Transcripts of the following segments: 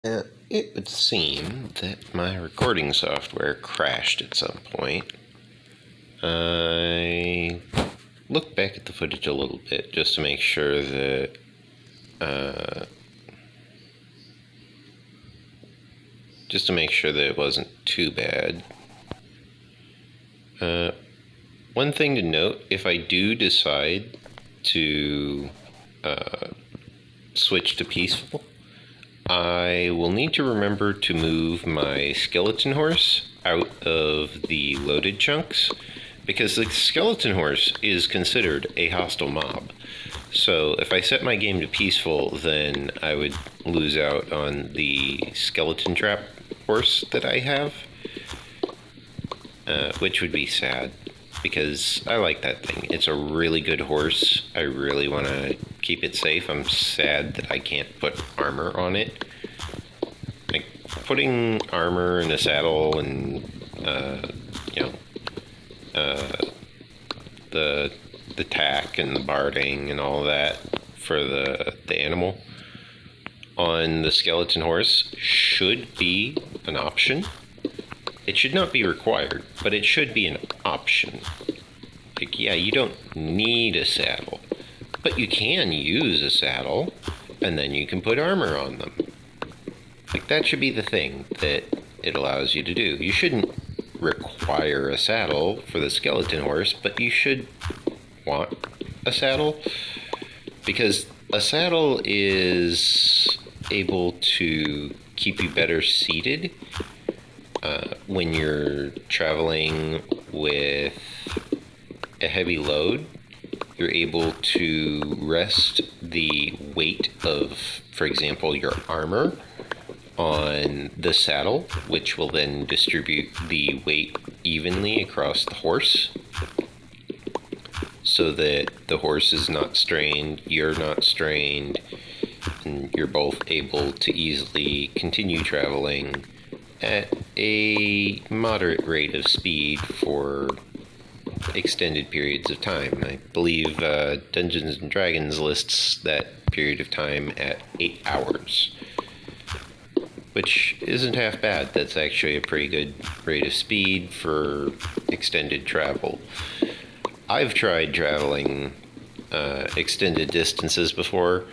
It would seem that my recording software crashed at some point. I looked back at the footage a little bit just to make sure that it wasn't too bad. One thing to note, if I do decide to switch to peaceful, I will need to remember to move my skeleton horse out of the loaded chunks, because the skeleton horse is considered a hostile mob. So if I set my game to peaceful, then I would lose out on the skeleton trap horse that I have, which would be sad, because I like that thing. It's a really good horse. I really want to keep it safe. I'm sad that I can't put armor on it. Like, putting armor in a saddle and the tack and the barding and all that for the animal on the skeleton horse should be an option. It should not be required, but it should be an option. Like, yeah, you don't need a saddle, but you can use a saddle, and then you can put armor on them. Like, that should be the thing that it allows you to do. You shouldn't require a saddle for the skeleton horse, but you should want a saddle, because a saddle is able to keep you better seated when you're traveling with a heavy load. You're able to rest the weight of, for example, your armor on the saddle, which will then distribute the weight evenly across the horse, so that the horse is not strained, you're not strained, and you're both able to easily continue traveling at a moderate rate of speed for extended periods of time. I believe Dungeons & Dragons lists that period of time at 8 hours, which isn't half bad. That's actually a pretty good rate of speed for extended travel. I've tried traveling extended distances before,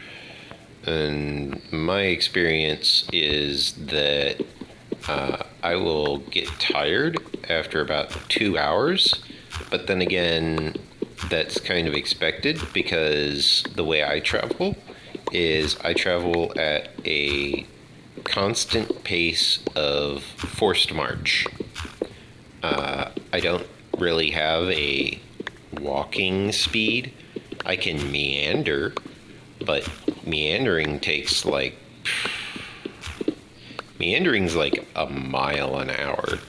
and my experience is that I will get tired after about 2 hours, but then again, that's kind of expected, because the way I travel is I travel at a constant pace of forced march. I don't really have a walking speed. I can meander, but meandering's like a mile an hour.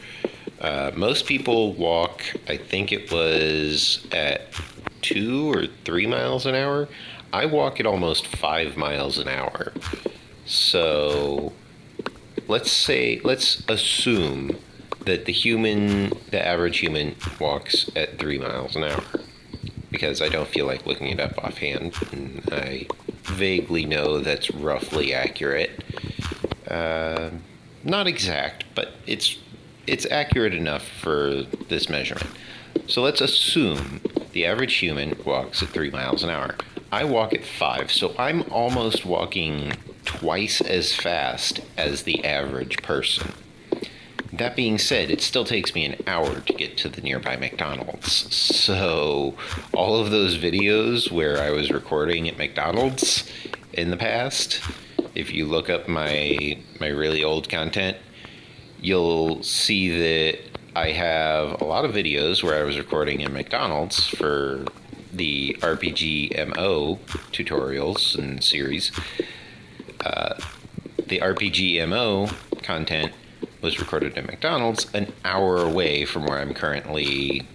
Most people walk, I think it was at 2 or 3 miles an hour. I walk at almost 5 miles an hour. So let's assume that the average human walks at 3 miles an hour, because I don't feel like looking it up offhand, and I vaguely know that's roughly accurate. Not exact, but it's accurate enough for this measurement. So let's assume the average human walks at 3 miles an hour. I walk at 5, so I'm almost walking twice as fast as the average person. That being said, it still takes me an hour to get to the nearby McDonald's. So all of those videos where I was recording at McDonald's in the past, if you look up my really old content, you'll see that I have a lot of videos where I was recording in McDonald's for the RPG MO tutorials and series. The RPG MO content was recorded at McDonald's, an hour away from where I'm currently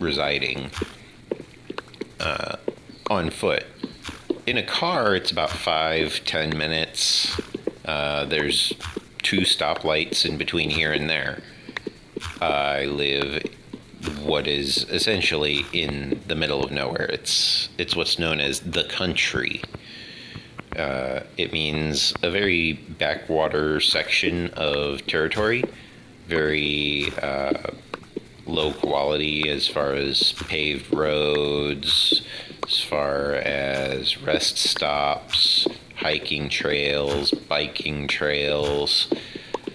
residing, on foot. In a car, it's about 5-10 minutes. There's 2 stoplights in between here and there. I live what is essentially in the middle of nowhere. It's what's known as the country. It means a very backwater section of territory, very low quality as far as paved roads, as far as rest stops, hiking trails, biking trails.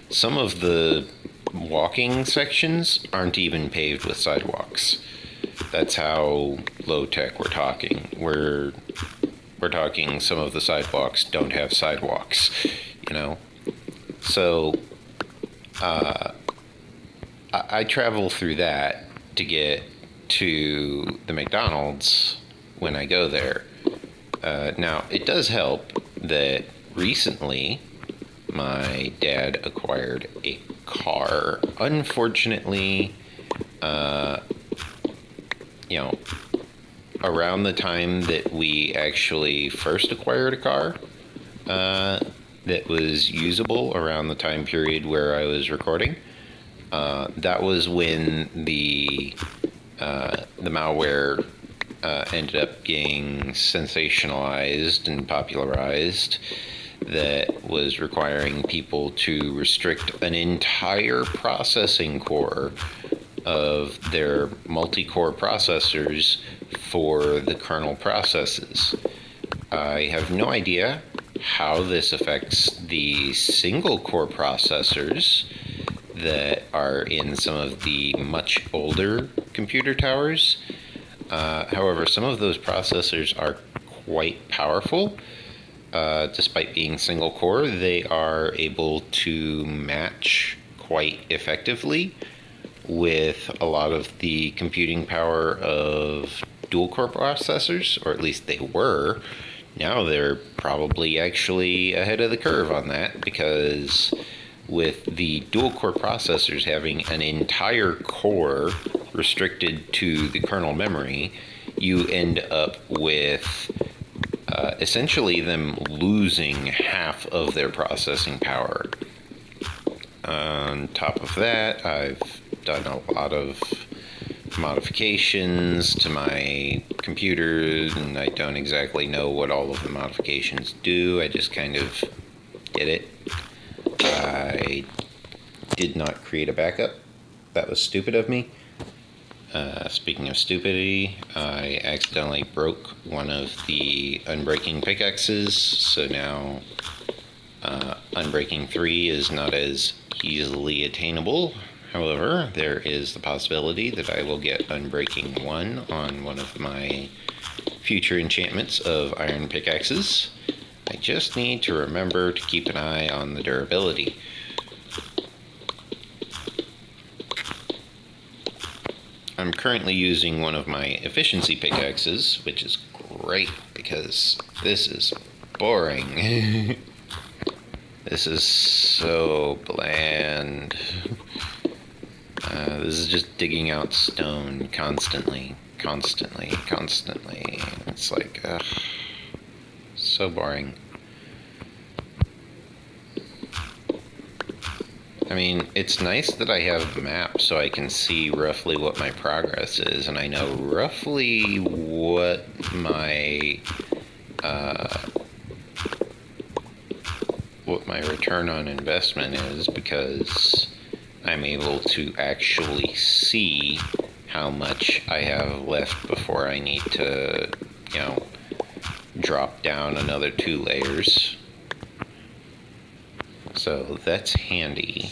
Some of the walking sections aren't even paved with sidewalks. That's how low tech we're talking. We're talking some of the sidewalks don't have sidewalks, you know? So I travel through that to get to the McDonald's when I go there. Now, it does help that recently my dad acquired a car. Unfortunately, around the time that we actually first acquired a car that was usable, around the time period where I was recording, that was when the malware ended up getting sensationalized and popularized, that was requiring people to restrict an entire processing core of their multi-core processors for the kernel processes. I have no idea how this affects the single core processors that are in some of the much older computer towers. However, some of those processors are quite powerful. Despite being single core, they are able to match quite effectively with a lot of the computing power of dual core processors, or at least they were. Now they're probably actually ahead of the curve on that, because with the dual core processors having an entire core restricted to the kernel memory, you end up with essentially them losing half of their processing power. On top of that, I've done a lot of modifications to my computers, and I don't exactly know what all of the modifications do. I just kind of did it. I did not create a backup. That was stupid of me. Speaking of stupidity, I accidentally broke one of the unbreaking pickaxes, so now unbreaking 3 is not as easily attainable. However, there is the possibility that I will get unbreaking 1 on one of my future enchantments of iron pickaxes. I just need to remember to keep an eye on the durability. I'm currently using one of my efficiency pickaxes, which is great because this is boring. This is so bland. This is just digging out stone constantly. It's like, ugh, so boring. I mean, it's nice that I have maps so I can see roughly what my progress is, and I know roughly what my return on investment is, because I'm able to actually see how much I have left before I need to, drop down another 2 layers. So that's handy.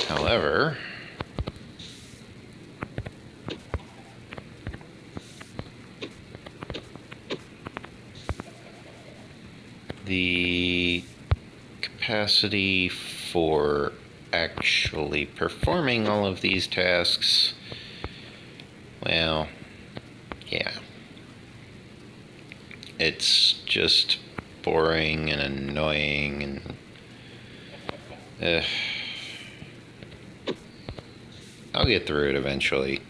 However, the capacity for actually performing all of these tasks, well, yeah. It's just boring and annoying, and I'll get through it eventually.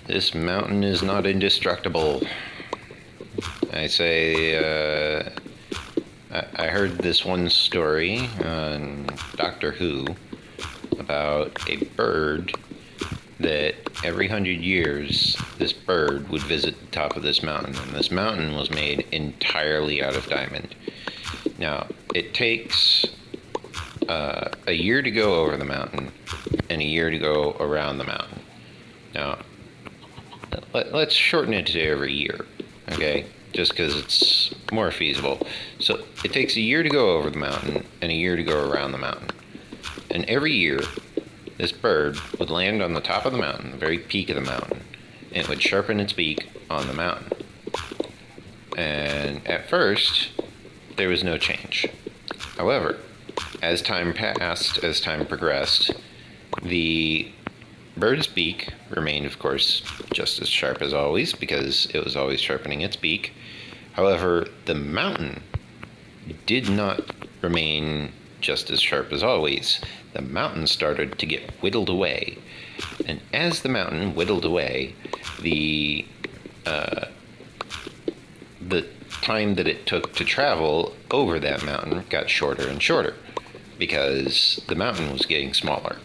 This mountain is not indestructible. I say, I heard this one story on Doctor Who about a bird that every 100 years this bird would visit the top of this mountain, and this mountain was made entirely out of diamond. Now, it takes a year to go over the mountain and a year to go around the mountain. Now, let's shorten it to every year, okay? Just because it's more feasible. So it takes a year to go over the mountain and a year to go around the mountain. And every year, this bird would land on the top of the mountain, the very peak of the mountain, and it would sharpen its beak on the mountain. And at first, there was no change. However, as time passed, as time progressed, the bird's beak remained, of course, just as sharp as always, because it was always sharpening its beak. However, the mountain did not remain just as sharp as always. The mountain started to get whittled away. And as the mountain whittled away, the time that it took to travel over that mountain got shorter and shorter, because the mountain was getting smaller.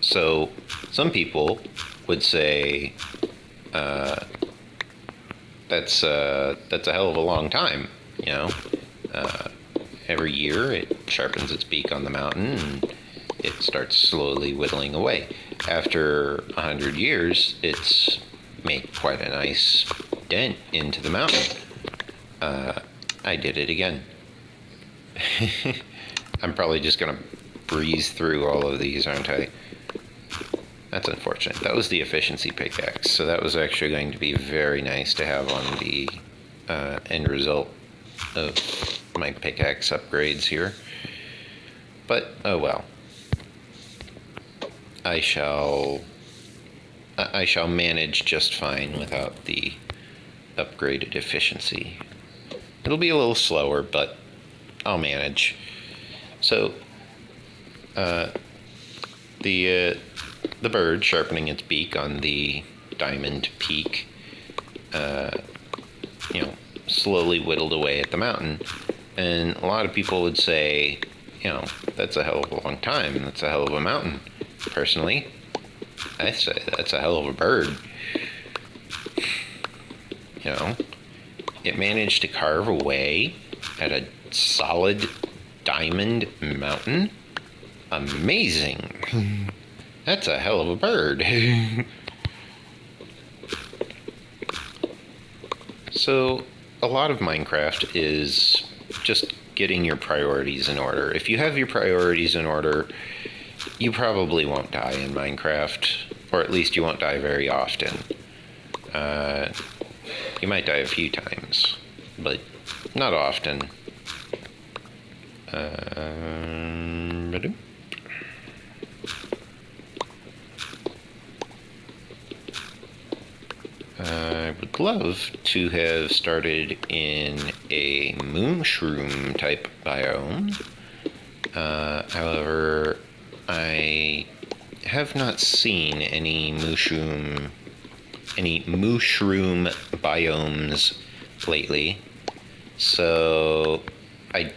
So some people would say, that's a hell of a long time, you know. Every year it sharpens its beak on the mountain and it starts slowly whittling away. After 100 years, it's made quite a nice dent into the mountain. I did it again. I'm probably just gonna breeze through all of these, aren't I? That's unfortunate. That was the efficiency pickaxe, so that was actually going to be very nice to have on the end result of my pickaxe upgrades here. But, oh well. I shall manage just fine without the upgraded efficiency. It'll be a little slower, but I'll manage. So, the bird sharpening its beak on the diamond peak, slowly whittled away at the mountain. And a lot of people would say, that's a hell of a long time. That's a hell of a mountain. Personally, I say that's a hell of a bird. It managed to carve away at a solid diamond mountain. Amazing. That's a hell of a bird. So, a lot of Minecraft is just getting your priorities in order. If you have your priorities in order, you probably won't die in Minecraft, or at least you won't die very often. You might die a few times, but not often. I would love to have started in a mushroom type biome. However, I have not seen any mushroom biomes lately, so I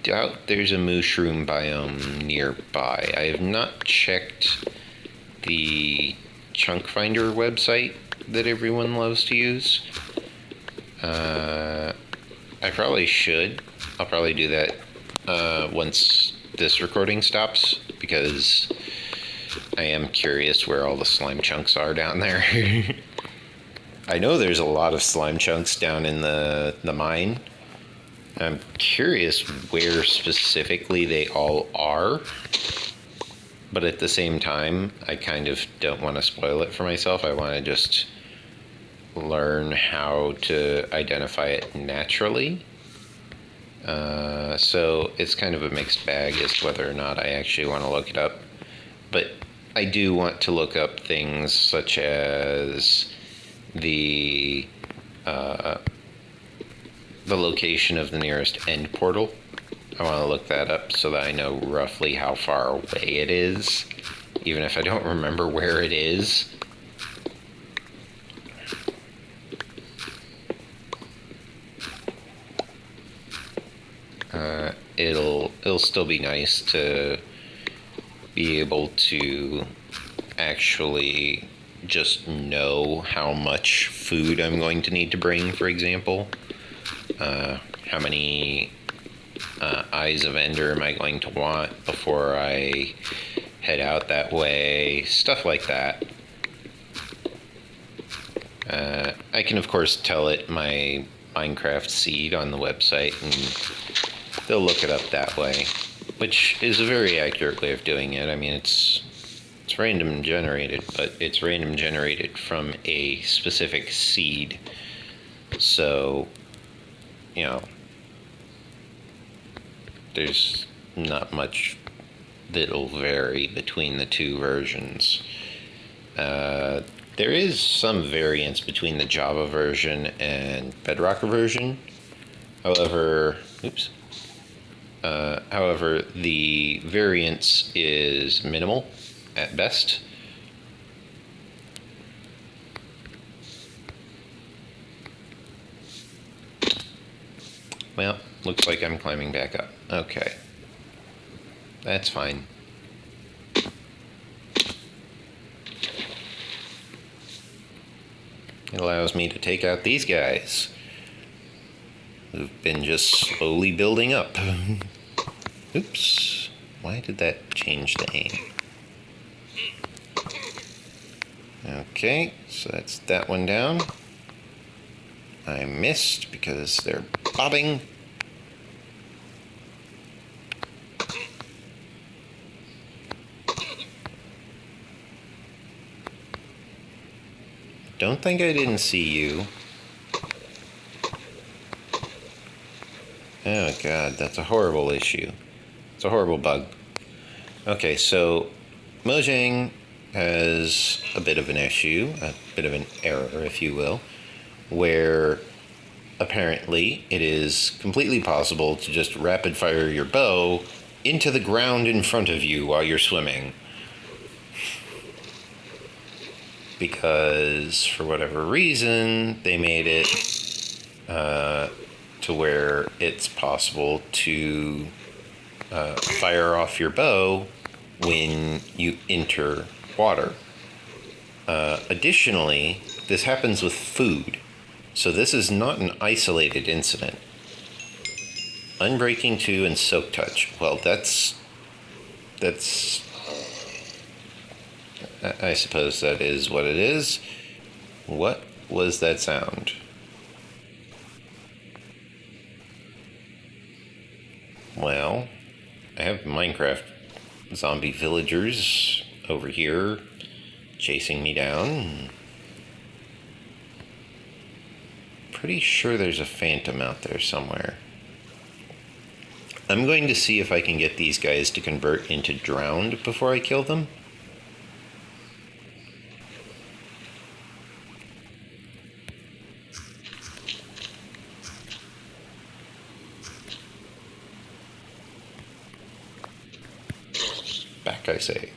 doubt there's a mushroom biome nearby. I have not checked the chunk finder website that everyone loves to use. I probably should. I'll probably do that once this recording stops, because I am curious where all the slime chunks are down there. I know there's a lot of slime chunks down in the mine. I'm curious where specifically they all are, but at the same time, I kind of don't want to spoil it for myself. I want to just learn how to identify it naturally. So it's kind of a mixed bag as to whether or not I actually want to look it up. But I do want to look up things such as the location of the nearest end portal. I want to look that up so that I know roughly how far away it is, even if I don't remember where it is. It'll still be nice to be able to actually just know how much food I'm going to need to bring, for example. How many eyes of Ender am I going to want before I head out that way? Stuff like that. I can, of course, tell it my Minecraft seed on the website, and they'll look it up that way, which is a very accurate way of doing it. I mean, it's random generated, but it's random generated from a specific seed. So, you know, there's not much that'll vary between the two versions. There is some variance between the Java version and Bedrock version. However, however, the variance is minimal at best. Well, looks like I'm climbing back up. Okay. That's fine. It allows me to take out these guys who've been just slowly building up. Oops. Why did that change the aim? Okay, so that's that one down. I missed because they're bobbing. Don't think I didn't see you. Oh god, that's a horrible issue. It's a horrible bug. Okay, so Mojang has a bit of an issue, a bit of an error, if you will, where apparently it is completely possible to just rapid fire your bow into the ground in front of you while you're swimming. Because for whatever reason, they made it to where it's possible to fire off your bow when you enter water. Additionally, this happens with food, so this is not an isolated incident. Unbreaking 2 and Soak Touch. Well, that's I suppose that is what it is. What was that sound? Well, I have Minecraft zombie villagers over here chasing me down. Pretty sure there's a phantom out there somewhere. I'm going to see if I can get these guys to convert into drowned before I kill them. Back, I say.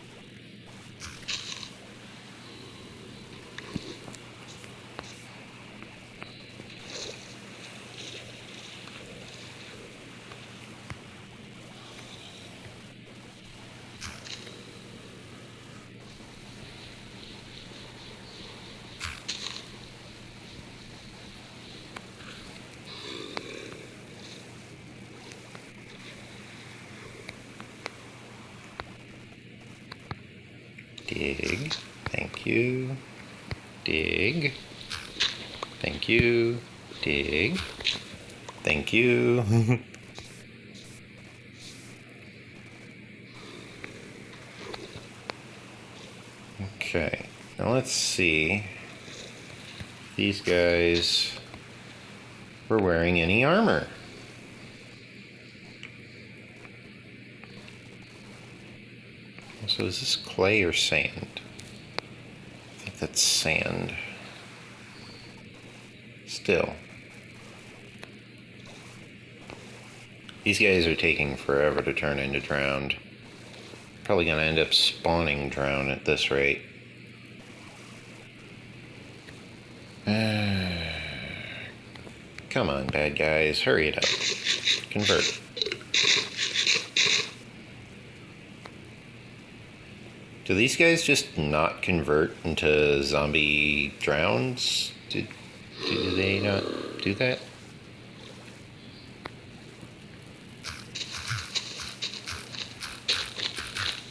Dig. Thank you. Dig. Thank you. Dig. Thank you. Okay. Now let's see if these guys were wearing any armor. So is this clay or sand? I think that's sand. Still. These guys are taking forever to turn into drowned. Probably gonna end up spawning drowned at this rate. Come on, bad guys, hurry it up. Convert. Do these guys just not convert into zombie drowns? Do they not do that?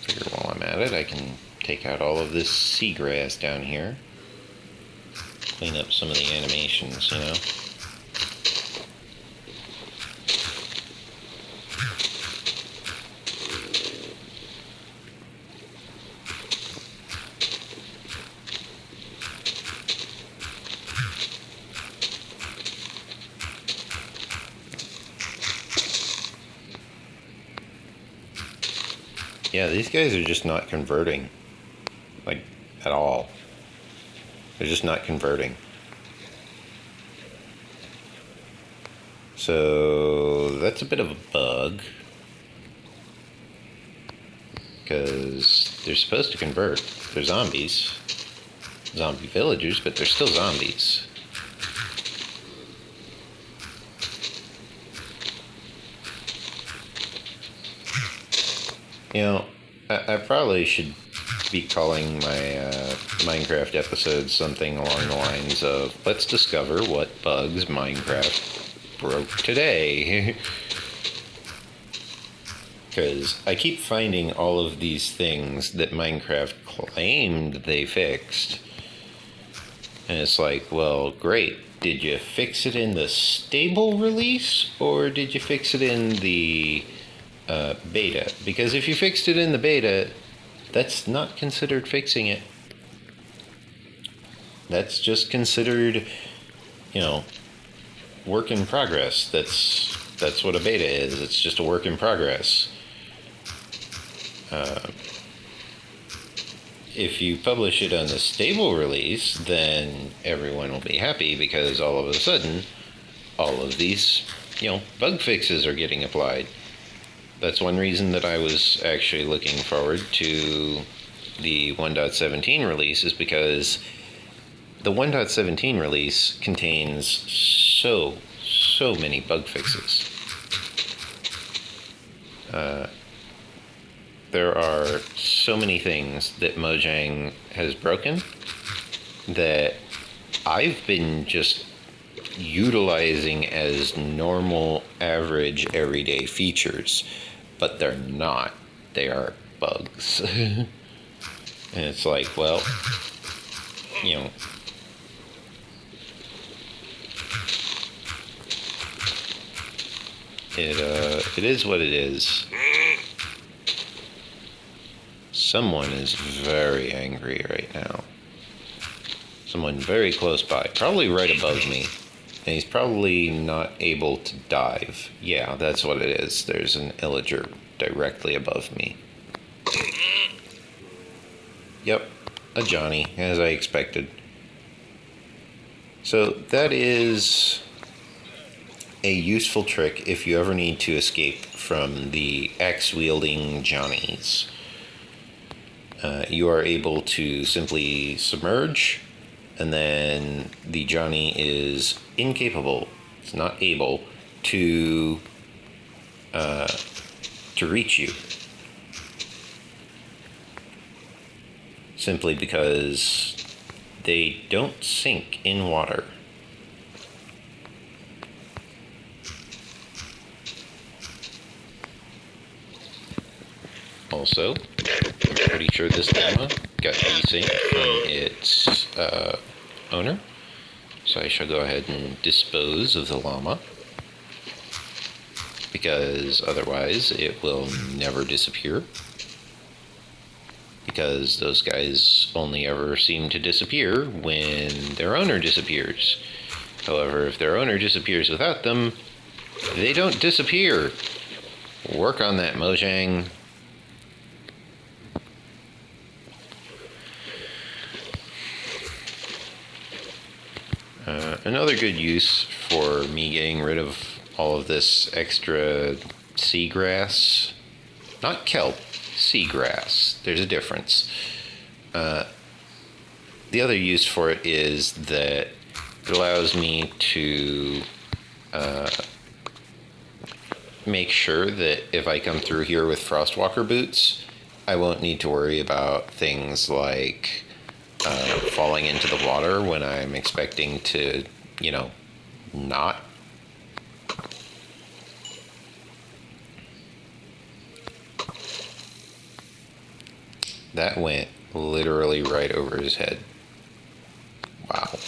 Figure while I'm at it, I can take out all of this seagrass down here. Clean up some of the animations, you know? Yeah, these guys are just not converting, like, at all. They're just not converting. So, that's a bit of a bug. Because they're supposed to convert. They're zombies. Zombie villagers, but they're still zombies. You know, I probably should be calling my Minecraft episode something along the lines of, let's discover what bugs Minecraft broke today. Because I keep finding all of these things that Minecraft claimed they fixed. And it's like, well, great. Did you fix it in the stable release, or did you fix it in the beta? Because if you fixed it in the beta, that's not considered fixing it. That's just considered, you know, work in progress. That's what a beta is. It's just a work in progress. If you publish it on the stable release, then everyone will be happy because all of a sudden, all of these, you know, bug fixes are getting applied. That's one reason that I was actually looking forward to the 1.17 release, is because the 1.17 release contains so many bug fixes. There are so many things that Mojang has broken that I've been just utilizing as normal, average, everyday features, but they're not. They are bugs. And it's like, well, you know, it is what it is. Someone is very angry right now. Someone very close by, probably right above me. And he's probably not able to dive. Yeah, that's what it is. There's an illager directly above me. Yep, a Johnny, as I expected. So that is a useful trick if you ever need to escape from the axe-wielding Johnnies. You are able to simply submerge, and then the Johnny is incapable, it's not able, to reach you. Simply because they don't sink in water. Also, I'm pretty sure this llama got desynced from its owner, so I shall go ahead and dispose of the llama, because otherwise it will never disappear, because those guys only ever seem to disappear when their owner disappears. However, if their owner disappears without them, they don't disappear. Work on that, Mojang. Another good use for me getting rid of all of this extra seagrass, not kelp, seagrass, there's a difference. The other use for it is that it allows me to make sure that if I come through here with Frostwalker boots, I won't need to worry about things like falling into the water when I'm expecting to, you know, not. That went literally right over his head. Wow.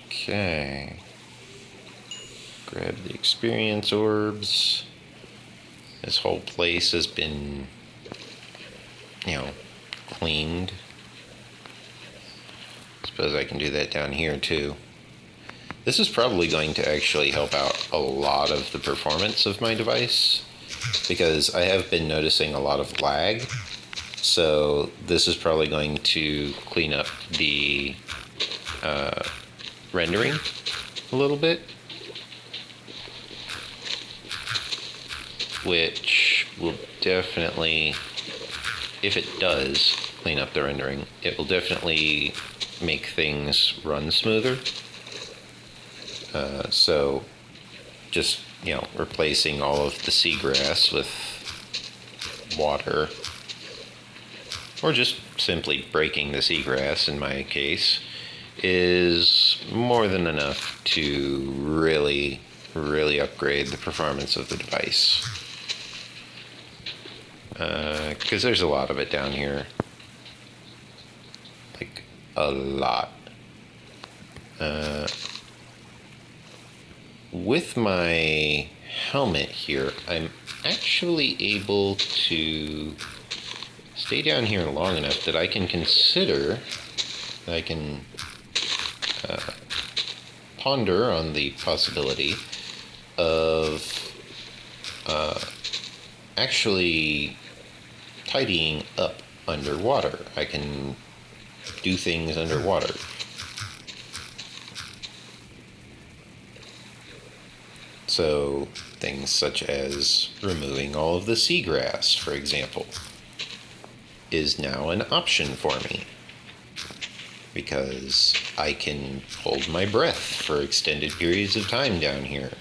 Okay. Grab the experience orbs. This whole place has been, you know, cleaned. Suppose I can do that down here too. This is probably going to actually help out a lot of the performance of my device, because I have been noticing a lot of lag. So this is probably going to clean up the rendering a little bit, which will definitely, if it does clean up the rendering, it will definitely make things run smoother. So just, you know, replacing all of the seagrass with water, or just simply breaking the seagrass in my case, is more than enough to really upgrade the performance of the device. Because there's a lot of it down here. Like, a lot. With my helmet here, I'm actually able to stay down here long enough that I can consider, I can ponder on the possibility of actually tidying up underwater. I can do things underwater. So things such as removing all of the seagrass, for example, is now an option for me, because I can hold my breath for extended periods of time down here.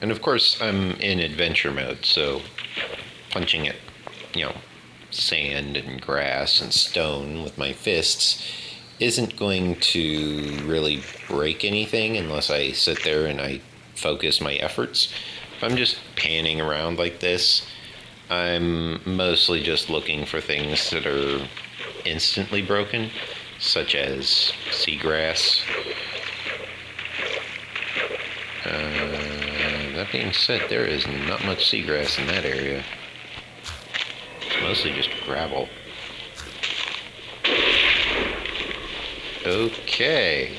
And of course, I'm in adventure mode, so punching at, you know, sand and grass and stone with my fists isn't going to really break anything unless I sit there and I focus my efforts. If I'm just panning around like this, I'm mostly just looking for things that are instantly broken, such as seagrass. That being said, there is not much seagrass in that area. It's mostly just gravel. Okay.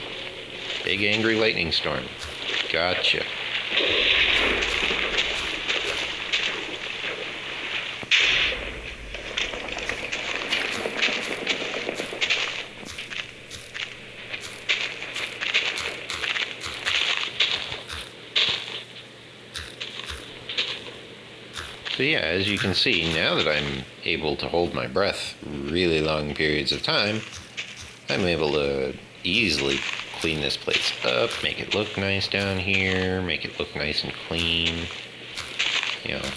Big angry lightning storm. Gotcha. So yeah, as you can see, now that I'm able to hold my breath really long periods of time, I'm able to easily clean this place up, make it look nice down here, make it look nice and clean. You know,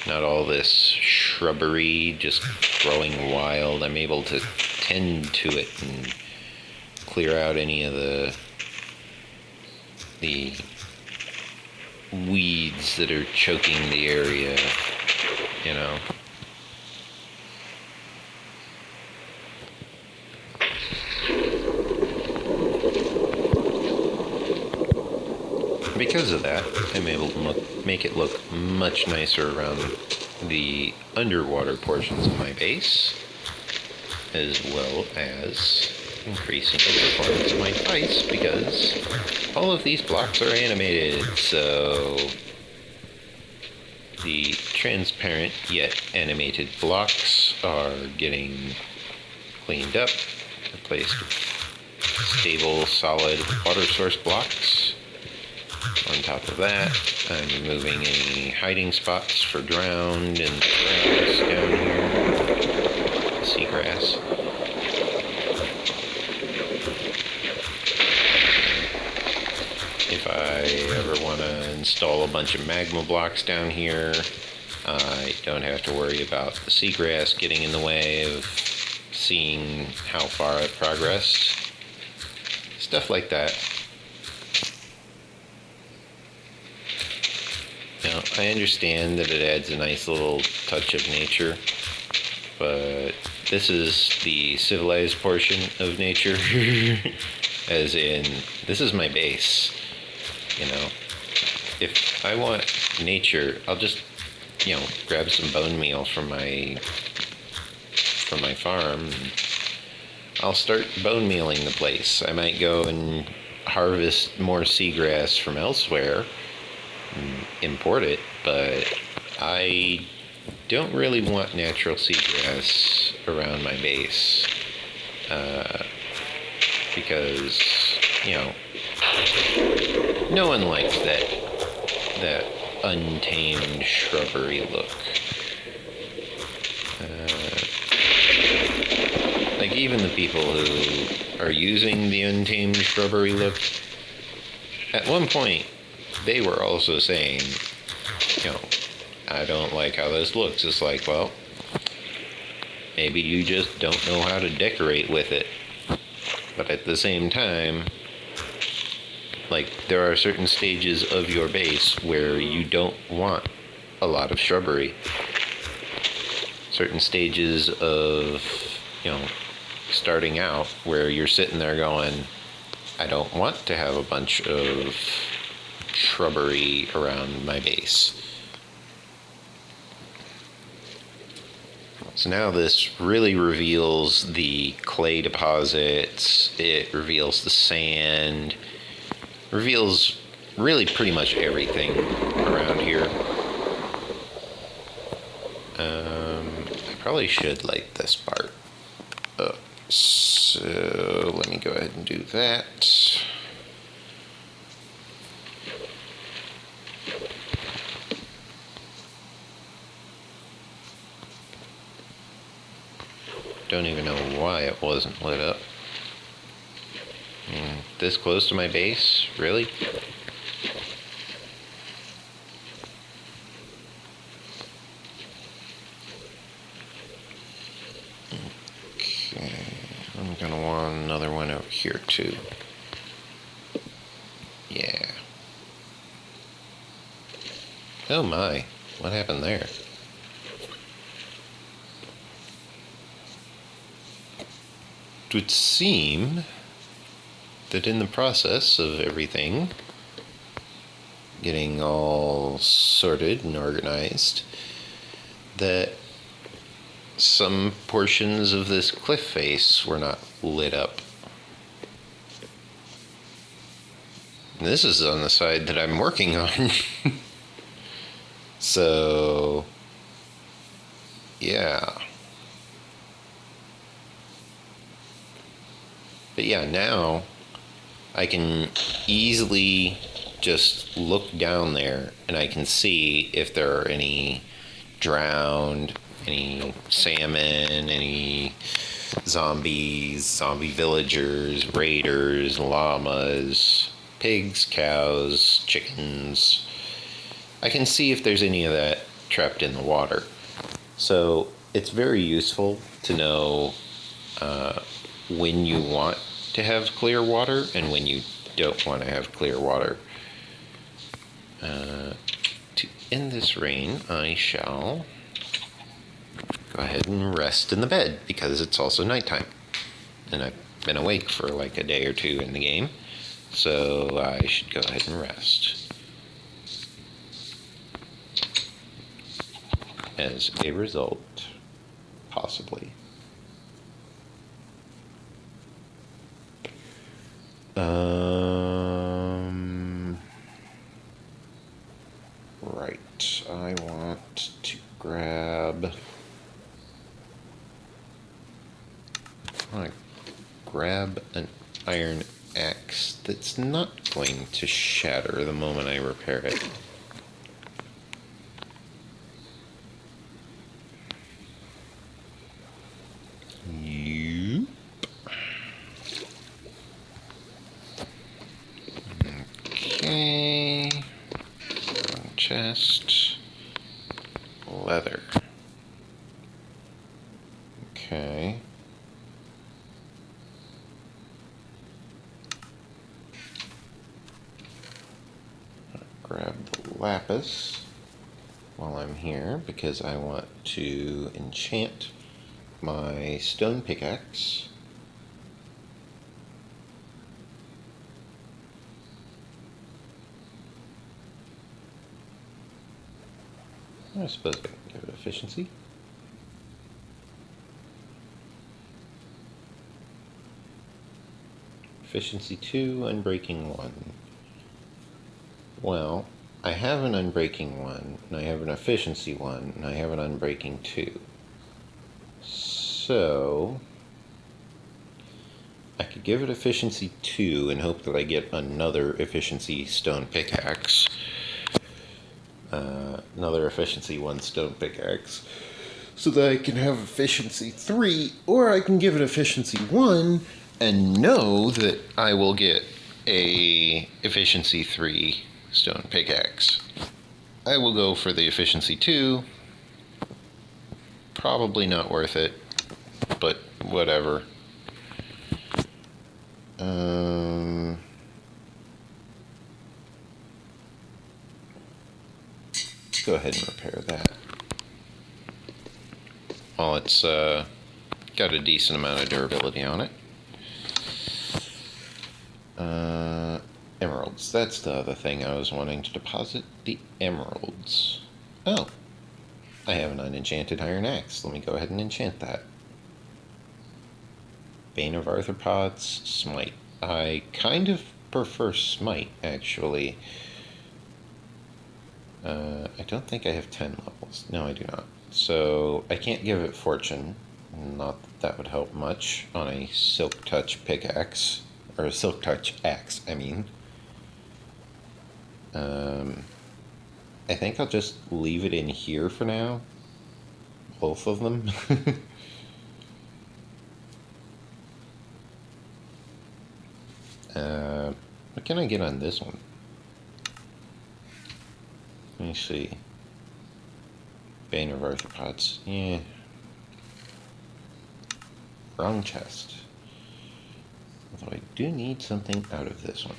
not all this shrubbery just growing wild. I'm able to tend to it and clear out any of the weeds that are choking the area, you know. Because of that, I'm able to make it look much nicer around the underwater portions of my base, as well as increasing the performance of my device, because all of these blocks are animated, so the transparent yet animated blocks are getting cleaned up, replaced with stable, solid water source blocks. On top of that, I'm removing any hiding spots for drowned and grass down here. Seagrass. If I ever want to install a bunch of magma blocks down here, I don't have to worry about the seagrass getting in the way of seeing how far I've progressed. Stuff like that. Now, I understand that it adds a nice little touch of nature, but this is the civilized portion of nature. As in, this is my base. You know, if I want nature, I'll just, grab some bone meal from my farm, and I'll start bone mealing the place. I might go and harvest more seagrass from elsewhere and import it, but I don't really want natural seagrass around my base, because, no one likes that untamed shrubbery look. Like, even the people who are using the untamed shrubbery look, at one point, they were also saying, I don't like how this looks. It's like, well, maybe you just don't know how to decorate with it. But at the same time, like, there are certain stages of your base where you don't want a lot of shrubbery. Certain stages of, starting out where you're sitting there going, I don't want to have a bunch of shrubbery around my base. So now this really reveals the clay deposits, it reveals the sand, reveals really pretty much everything around here. I probably should light this part up. So let me go ahead and do that. Don't even know why it wasn't lit up. This close to my base? Really? Okay, I'm gonna want another one over here too. Yeah. Oh my, what happened there? It would seem that in the process of everything getting all sorted and organized, that some portions of this cliff face were not lit up. And this is on the side that I'm working on. So, yeah. But yeah, now I can easily just look down there and I can see if there are any drowned, any salmon, any zombies, zombie villagers, raiders, llamas, pigs, cows, chickens. I can see if there's any of that trapped in the water. So it's very useful to know when you want to have clear water and when you don't want to have clear water. To end this rain, I shall go ahead and rest in the bed because it's also nighttime. And I've been awake for like a day or two in the game, so I should go ahead and rest. As a result, possibly. Right, I want to grab an iron axe that's not going to shatter the moment I repair it. Yep. Okay. Chest. Leather. Okay. Grab the lapis while I'm here because I want to enchant my stone pickaxe. I suppose I can give it efficiency. Efficiency 2, unbreaking 1. Well, I have an unbreaking 1, and I have an efficiency 1, and I have an unbreaking 2. So I could give it efficiency 2 and hope that I get another efficiency stone pickaxe. Another efficiency 1 stone pickaxe. So that I can have efficiency 3, or I can give it efficiency 1 and know that I will get a efficiency 3 stone pickaxe. I will go for the efficiency 2. Probably not worth it, but whatever. Go ahead and repair that. Well, it's got a decent amount of durability on it. Emeralds. That's the other thing I was wanting to deposit. The emeralds. Oh. I have an unenchanted iron axe. Let me go ahead and enchant that. Bane of Arthropods, Smite. I kind of prefer Smite, actually. I don't think I have 10 levels. No, I do not. So I can't give it Fortune. Not that that would help much on a Silk Touch pickaxe. Or a Silk Touch axe, I mean. I think I'll just leave it in here for now. Both of them. What can I get on this one? Let me see. Bane of Arthropods. Yeah. Wrong chest. Although I do need something out of this one.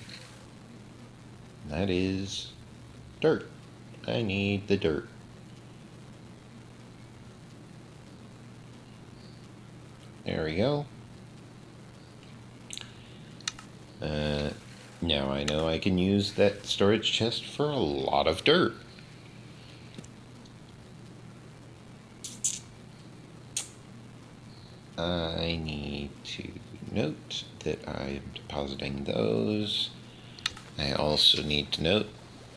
And that is dirt. I need the dirt. There we go. Now I know I can use that storage chest for a lot of dirt. I need to note that I am depositing those. I also need to note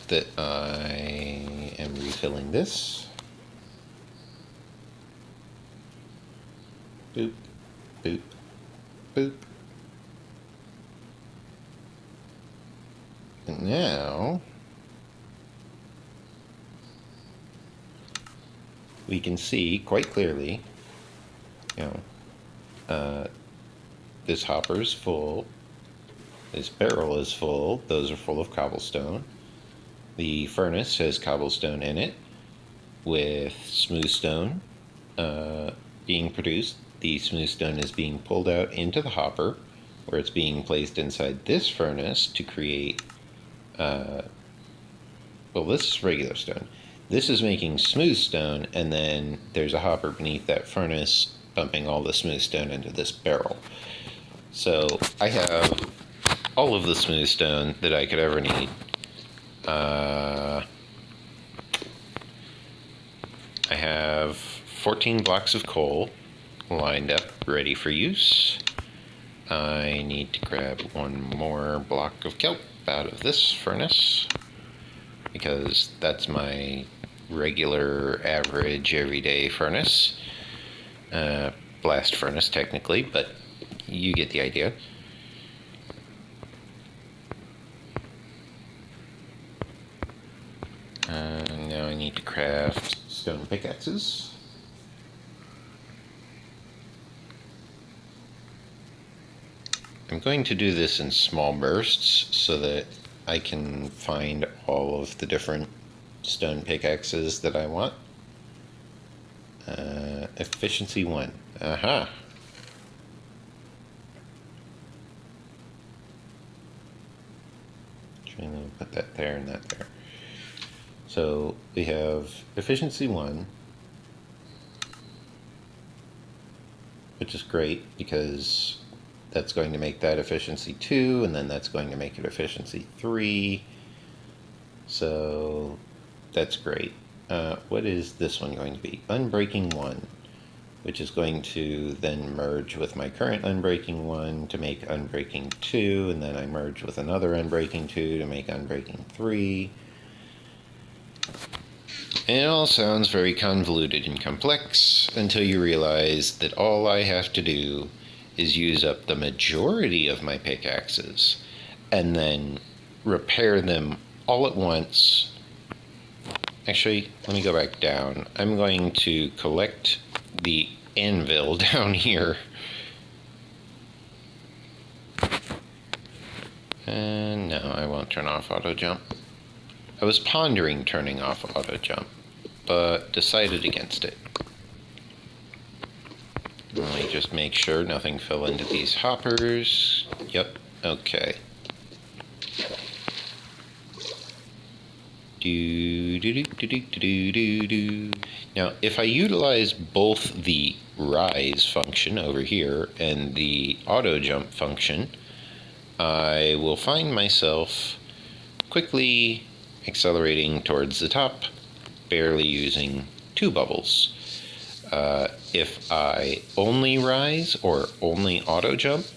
that I am refilling this. Boop, boop, boop. And now we can see quite clearly, this hopper is full, this barrel is full, those are full of cobblestone. The furnace has cobblestone in it with smooth stone being produced. The smooth stone is being pulled out into the hopper where it's being placed inside this furnace to create well, this is regular stone. This is making smooth stone, and then there's a hopper beneath that furnace pumping all the smooth stone into this barrel. So I have all of the smooth stone that I could ever need. I have 14 blocks of coal lined up, ready for use. I need to grab one more block of kelp out of this furnace, because that's my regular, average, everyday furnace. Blast furnace, technically, but you get the idea. need to craft stone pickaxes. I'm going to do this in small bursts so that I can find all of the different stone pickaxes that I want. Efficiency 1. Aha! Trying to put that there and that there. So we have efficiency 1, which is great because that's going to make that efficiency 2, and then that's going to make it efficiency 3. So that's great. What is this one going to be? Unbreaking 1, which is going to then merge with my current Unbreaking 1 to make Unbreaking 2, and then I merge with another Unbreaking 2 to make Unbreaking 3. And it all sounds very convoluted and complex until you realize that all I have to do is use up the majority of my pickaxes and then repair them all at once. Actually, let me go back down. I'm going to collect the anvil down here. And no, I won't turn off auto jump. I was pondering turning off auto jump, but decided against it. Let me just make sure nothing fell into these hoppers. Yep, okay. Now, if I utilize both the rise function over here and the auto jump function, I will find myself quickly accelerating towards the top, barely using 2 bubbles. If I only rise or only auto jump,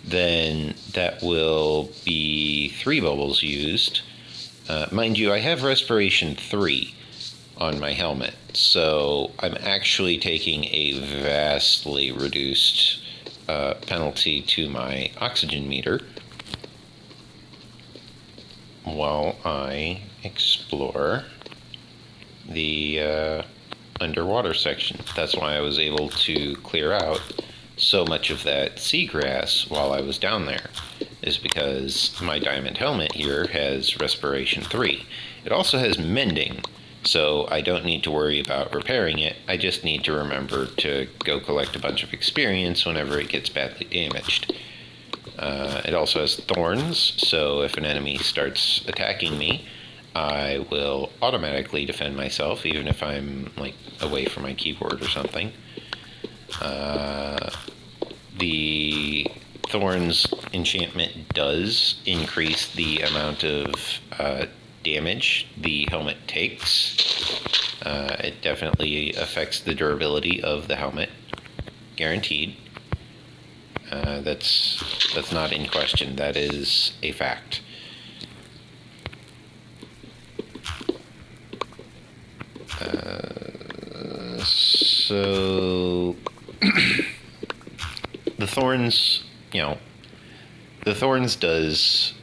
then that will be 3 bubbles used. Mind you, I have respiration 3 on my helmet, so I'm actually taking a vastly reduced penalty to my oxygen meter while I explore the underwater section. That's why I was able to clear out so much of that seagrass while I was down there, is because my diamond helmet here has respiration 3. It also has mending, so I don't need to worry about repairing it. I just need to remember to go collect a bunch of experience whenever it gets badly damaged. It also has thorns, so if an enemy starts attacking me, I will automatically defend myself, even if I'm like away from my keyboard or something. The thorns enchantment does increase the amount of damage the helmet takes. It definitely affects the durability of the helmet, guaranteed. That's not in question. That is a fact. So the thorns, the thorns does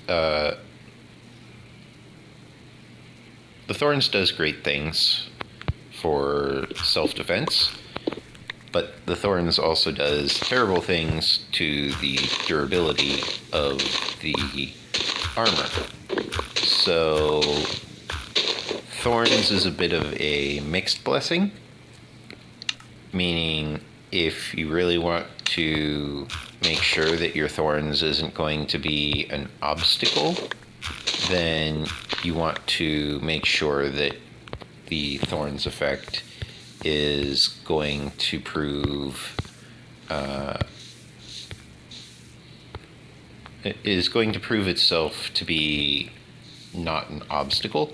great things for self-defense, but the thorns also does terrible things to the durability of the armor. So thorns is a bit of a mixed blessing, meaning if you really want to make sure that your thorns isn't going to be an obstacle, then you want to make sure that the thorns effect is going to prove itself to be not an obstacle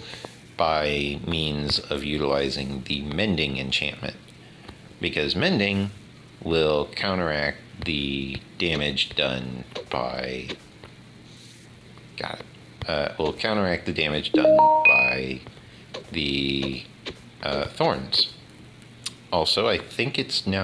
by means of utilizing the mending enchantment, because mending will counteract the damage done by will counteract the damage done by the thorns. Also, I think it's now